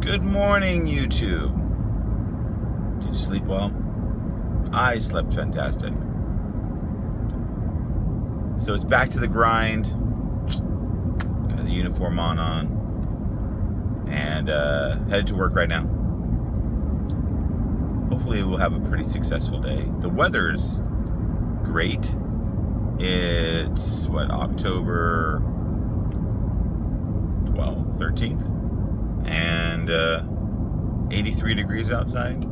Good morning, YouTube. Did you sleep well? I slept fantastic. So it's back to the grind. Got the uniform on, and headed to work right now. Hopefully we'll have a pretty successful day. The weather's great. It's October 12th, 13th, and 83 degrees outside.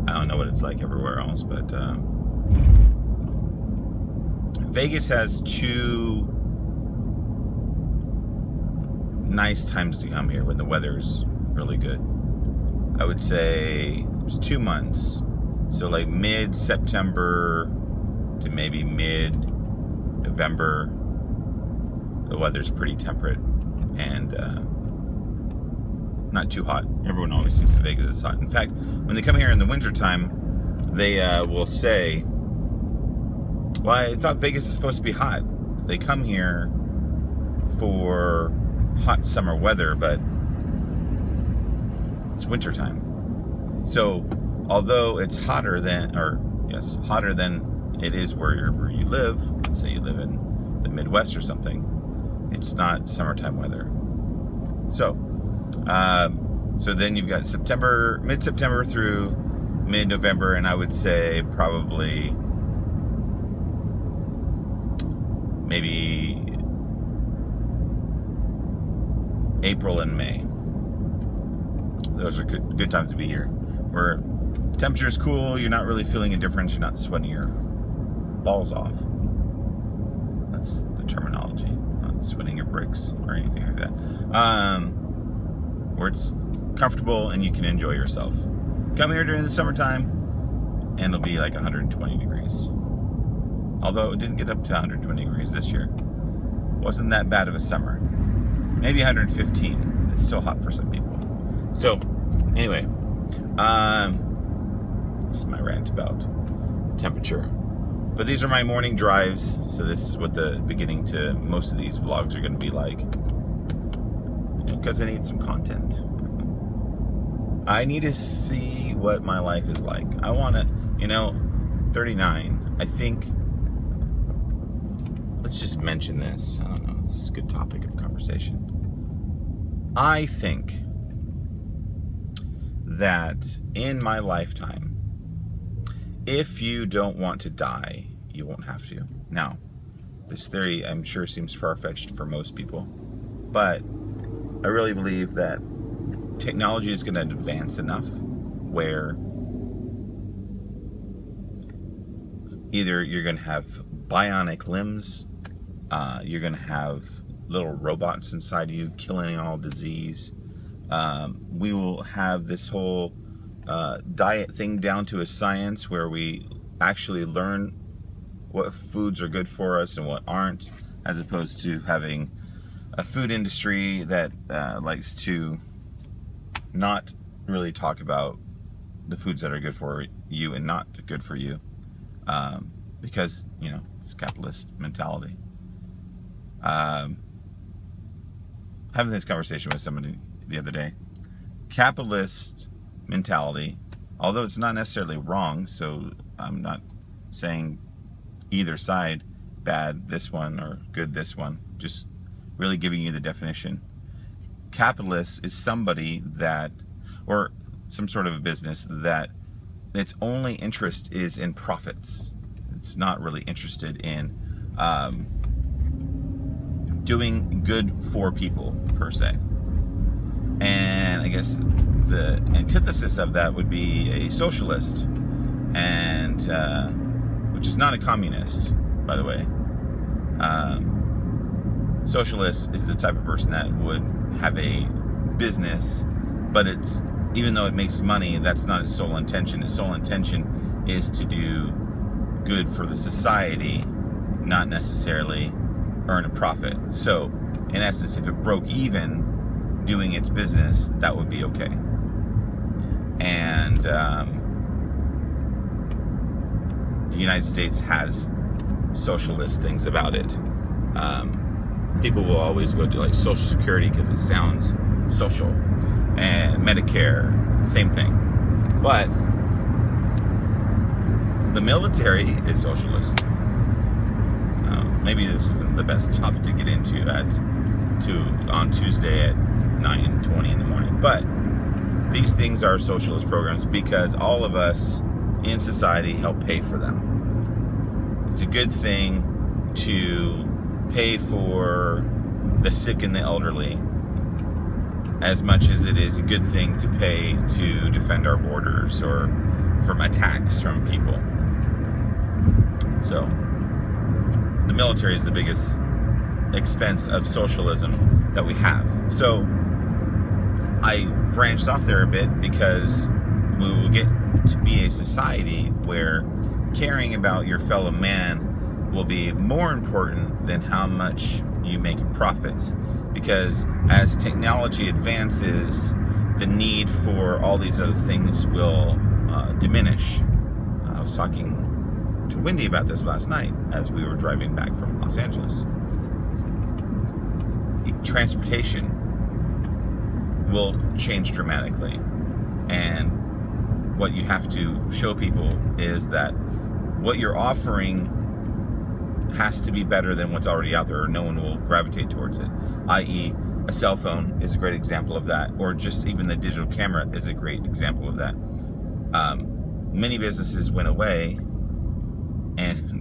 I don't know what it's like everywhere else, but Vegas has two nice times to come here when the weather's really good. I would say there's 2 months, so like mid-September to maybe mid-November, the weather's pretty temperate and not too hot. Everyone always thinks that Vegas is hot. In fact, when they come here in the wintertime, they will say, well, I thought Vegas is supposed to be hot. They come here for hot summer weather, but it's wintertime. So, although it's hotter than it is wherever you live, let's say you live in the Midwest or something, it's not summertime weather. So then you've got mid-September through mid-November, and I would say probably maybe April and May. Those are good times to be here, where temperature's cool, you're not really feeling a difference, you're not sweating your balls off. That's the terminology, not sweating your bricks or anything like that. Where it's comfortable and you can enjoy yourself. Come here during the summertime and it'll be like 120 degrees. Although it didn't get up to 120 degrees this year. Wasn't that bad of a summer. Maybe 115. It's still hot for some people. So, anyway, this is my rant about temperature. But these are my morning drives, so this is what the beginning to most of these vlogs are going to be like. Because I need some content. I need to see what my life is like. I want to, 39, I think, let's just mention this. I don't know, it's a good topic of conversation. I think that in my lifetime, if you don't want to die, you won't have to. Now, this theory, I'm sure, seems far-fetched for most people, but I really believe that technology is going to advance enough where either you're going to have bionic limbs, you're going to have little robots inside of you killing all disease. We will have this whole diet thing down to a science where we actually learn what foods are good for us and what aren't, as opposed to having a food industry that likes to not really talk about the foods that are good for you and not good for you, because it's capitalist mentality. Having this conversation with somebody the other day, capitalist mentality, although it's not necessarily wrong, so I'm not saying either side bad this one or good this one, just really giving you the definition. Capitalist is somebody that, or some sort of a business that its only interest is in profits. It's not really interested in doing good for people per se. And I guess the antithesis of that would be a socialist, and which is not a communist, by the way. Socialist is the type of person that would have a business, but even though it makes money, that's not its sole intention. Its sole intention is to do good for the society, not necessarily earn a profit. So, in essence, if it broke even doing its business, that would be okay. And the United States has socialist things about it. People will always go to like Social Security because it sounds social. and Medicare, same thing. But the military is socialist. Maybe this isn't the best topic to get into on Tuesday at 9:20 in the morning. But these things are socialist programs because all of us in society help pay for them. It's a good thing to pay for the sick and the elderly as much as it is a good thing to pay to defend our borders or from attacks from people. So the military is the biggest expense of socialism that we have. So I branched off there a bit because we will get to be a society where caring about your fellow man will be more important than how much you make in profits. Because as technology advances, the need for all these other things will diminish. I was talking to Wendy about this last night as we were driving back from Los Angeles. Transportation will change dramatically, and what you have to show people is that what you're offering has to be better than what's already out there, or no one will gravitate towards it. I.e., a cell phone is a great example of that, or just even the digital camera is a great example of that. Many businesses went away, and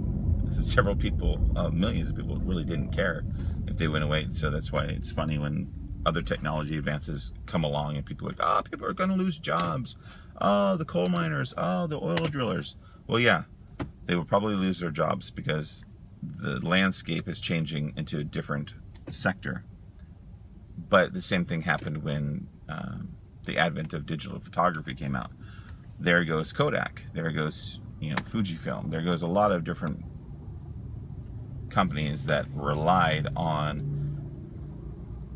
several people, millions of people, really didn't care if they went away. So that's why it's funny when other technology advances come along and people are like, people are going to lose jobs. The coal miners, the oil drillers. Well, yeah, they will probably lose their jobs because the landscape is changing into a different sector. But the same thing happened when the advent of digital photography came out. There goes Kodak. There goes, Fujifilm. There goes a lot of different companies that relied on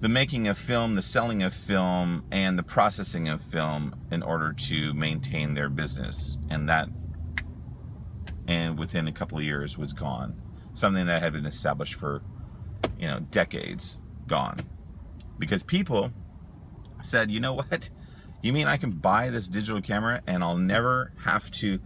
the making of film, the selling of film, and the processing of film in order to maintain their business. And within a couple of years was gone. Something that had been established for, decades, gone. Because people said, you know what? You mean I can buy this digital camera and I'll never have to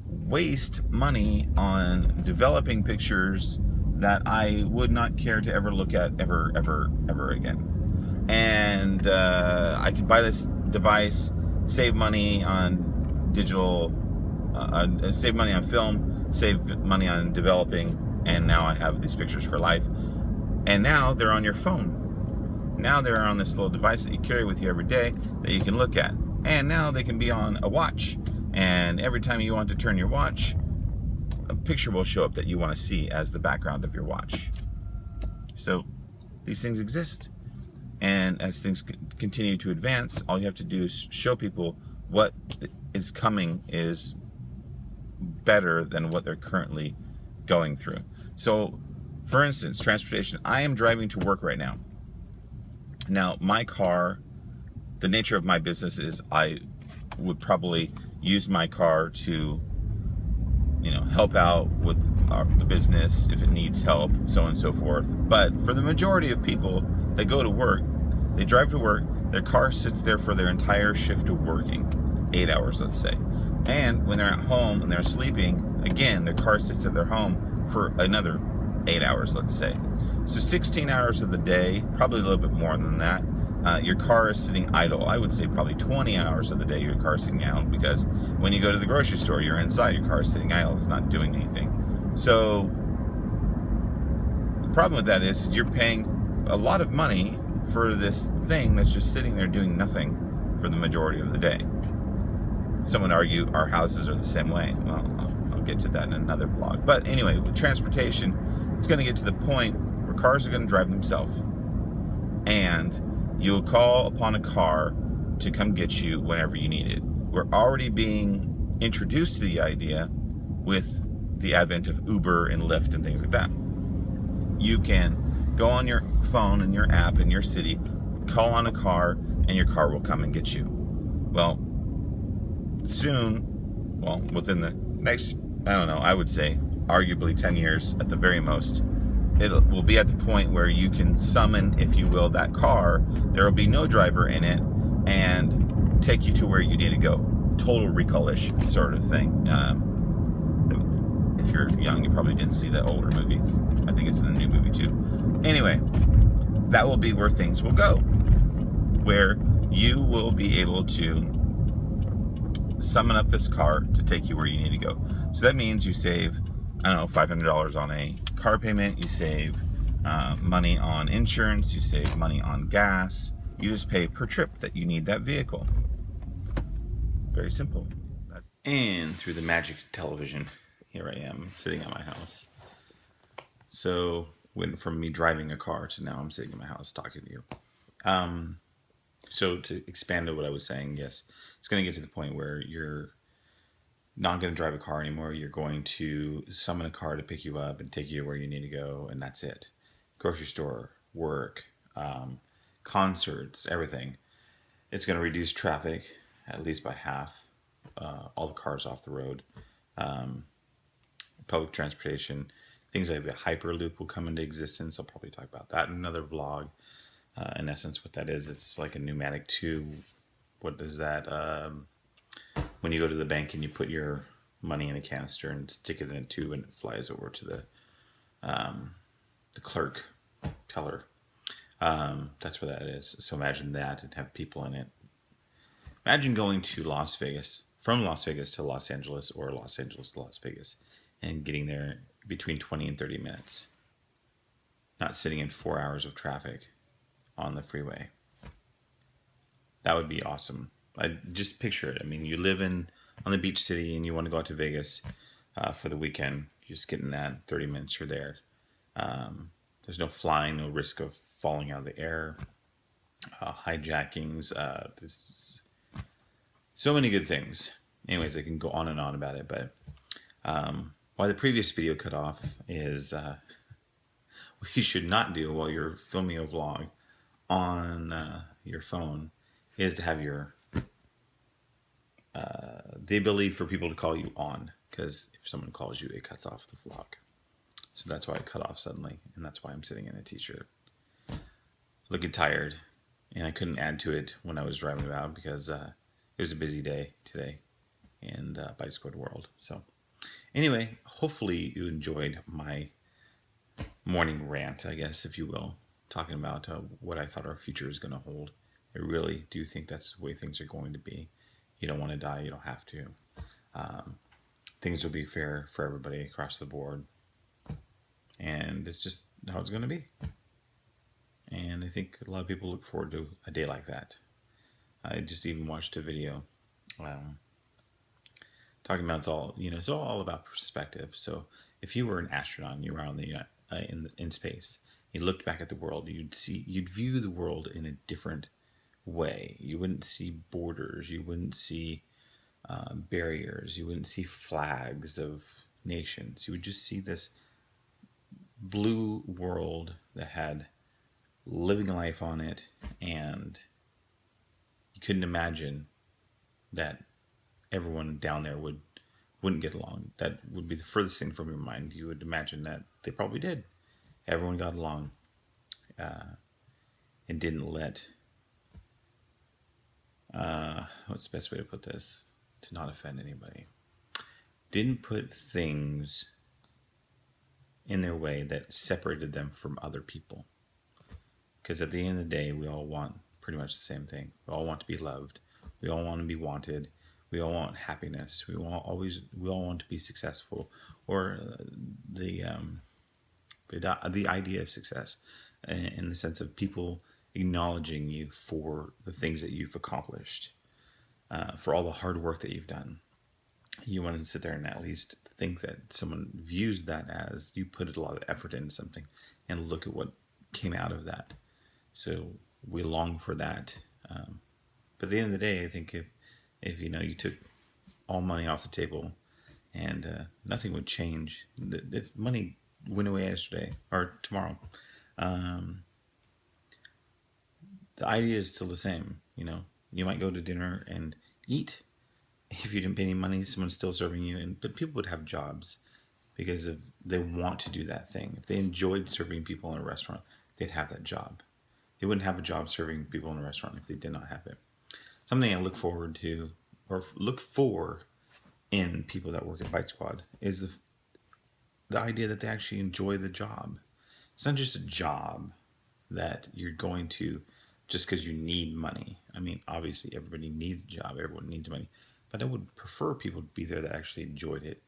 waste money on developing pictures that I would not care to ever look at ever again. And I can buy this device, save money on digital, save money on film, save money on developing, and now I have these pictures for life. And now they're on your phone. Now they're on this little device that you carry with you every day that you can look at. And now they can be on a watch. And every time you want to turn your watch, a picture will show up that you want to see as the background of your watch. So these things exist. And as things continue to advance, all you have to do is show people what is coming is better than what they're currently going through. So, for instance, transportation. I am driving to work right now. Now, my car, the nature of my business is I would probably use my car to, help out with the business if it needs help, so on and so forth. But for the majority of people that go to work, they drive to work, their car sits there for their entire shift of working, 8 hours, let's say. And when they're at home and they're sleeping, again, their car sits at their home for another 8 hours, let's say. So 16 hours of the day, probably a little bit more than that, your car is sitting idle. I would say probably 20 hours of the day your car is sitting idle, because when you go to the grocery store, you're inside, your car is sitting idle, it's not doing anything. So the problem with that is you're paying a lot of money for this thing that's just sitting there doing nothing for the majority of the day. Some would argue our houses are the same way. Well, I'll get to that in another vlog. But anyway, with transportation, it's going to get to the point where cars are going to drive themselves. And you'll call upon a car to come get you whenever you need it. We're already being introduced to the idea with the advent of Uber and Lyft and things like that. You can go on your phone and your app in your city, call on a car, and your car will come and get you. Well, within the next, I would say arguably 10 years at the very most, it will be at the point where you can summon, if you will, that car. There will be no driver in it, and take you to where you need to go. Total Recall-ish sort of thing. If you're young, you probably didn't see that older movie. I think it's in the new movie too. Anyway, that will be where things will go, where you will be able to summon up this car to take you where you need to go. So that means you save, I don't know, $500 on a car payment, you save money on insurance, you save money on gas, you just pay per trip that you need that vehicle. Very simple. And through the magic of television, here I am sitting at my house. So went from me driving a car to now I'm sitting in my house talking to you. So to expand on what I was saying, yes, it's going to get to the point where you're not going to drive a car anymore. You're going to summon a car to pick you up and take you where you need to go, and that's it. Grocery store, work, concerts, everything. It's going to reduce traffic at least by half. All the cars off the road. Public transportation, things like the Hyperloop will come into existence. I'll probably talk about that in another vlog. In essence, what that is, it's like a pneumatic tube. What is that? When you go to the bank and you put your money in a canister and stick it in a tube and it flies over to the clerk, teller. That's what that is. So imagine that and have people in it. Imagine going to Las Vegas, from Las Vegas to Los Angeles or Los Angeles to Las Vegas, and getting there between 20 and 30 minutes. Not sitting in 4 hours of traffic on the freeway. That would be awesome. I just picture it. I mean, you live on the beach city and you want to go out to Vegas for the weekend. You just get in that 30 minutes, you're there. There's no flying, no risk of falling out of the air, hijackings. There's so many good things. Anyways, I can go on and on about it, but why the previous video cut off is what you should not do while you're filming a vlog on your phone is to have your the ability for people to call you on, because if someone calls you, it cuts off the vlog. So that's why it cut off suddenly, and that's why I'm sitting in a t-shirt looking tired, and I couldn't add to it when I was driving about because it was a busy day today in Bicycle World. So anyway, hopefully you enjoyed my morning rant, I guess, if you will, talking about what I thought our future is going to hold. I really do think that's the way things are going to be. You don't want to die, you don't have to. Things will be fair for everybody across the board. And it's just how it's going to be. And I think a lot of people look forward to a day like that. I just even watched a video talking about it's all about perspective. So if you were an astronaut and you were in space, you looked back at the world, you'd view the world in a different way. You wouldn't see borders, you wouldn't see barriers, you wouldn't see flags of nations. You would just see this blue world that had living life on it, and you couldn't imagine that everyone down there wouldn't get along. That would be the furthest thing from your mind. You would imagine that they probably did. Everyone got along and didn't let what's the best way to put this to not offend anybody, didn't put things in their way that separated them from other people. Because at the end of the day, we all want pretty much the same thing. We all want to be loved. We all want to be wanted. We all want happiness. We all want to be successful, or the idea of success, in the sense of people acknowledging you for the things that you've accomplished, for all the hard work that you've done. You want to sit there and at least think that someone views that as you put a lot of effort into something, and look at what came out of that. So we long for that. But at the end of the day, I think if you took all money off the table and nothing would change. If money went away yesterday or tomorrow, the idea is still the same. You might go to dinner and eat. If you didn't pay any money, someone's still serving you. But people would have jobs because they want to do that thing. If they enjoyed serving people in a restaurant, they'd have that job. They wouldn't have a job serving people in a restaurant if they did not have it. something I look forward to or look for in people that work at Bite Squad is the idea that they actually enjoy the job. It's not just a job that you're going to just because you need money. I mean, obviously, everybody needs a job, everyone needs money, but I would prefer people to be there that actually enjoyed it.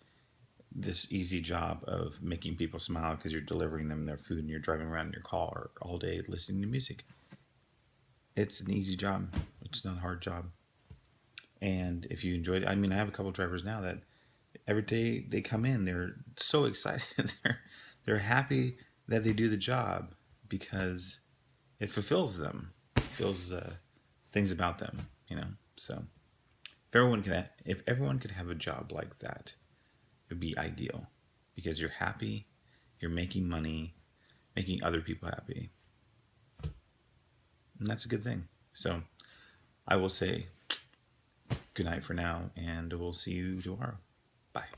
This easy job of making people smile because you're delivering them their food and you're driving around in your car all day listening to music. It's an easy job, it's not a hard job. And if you enjoy it, I mean, I have a couple of drivers now that every day they come in, they're so excited. They're happy that they do the job because it fulfills them, fulfills things about them, you know. So if everyone could have a job like that, it would be ideal because you're happy, you're making money, making other people happy, and that's a good thing. So I will say good night for now, and we'll see you tomorrow. Bye.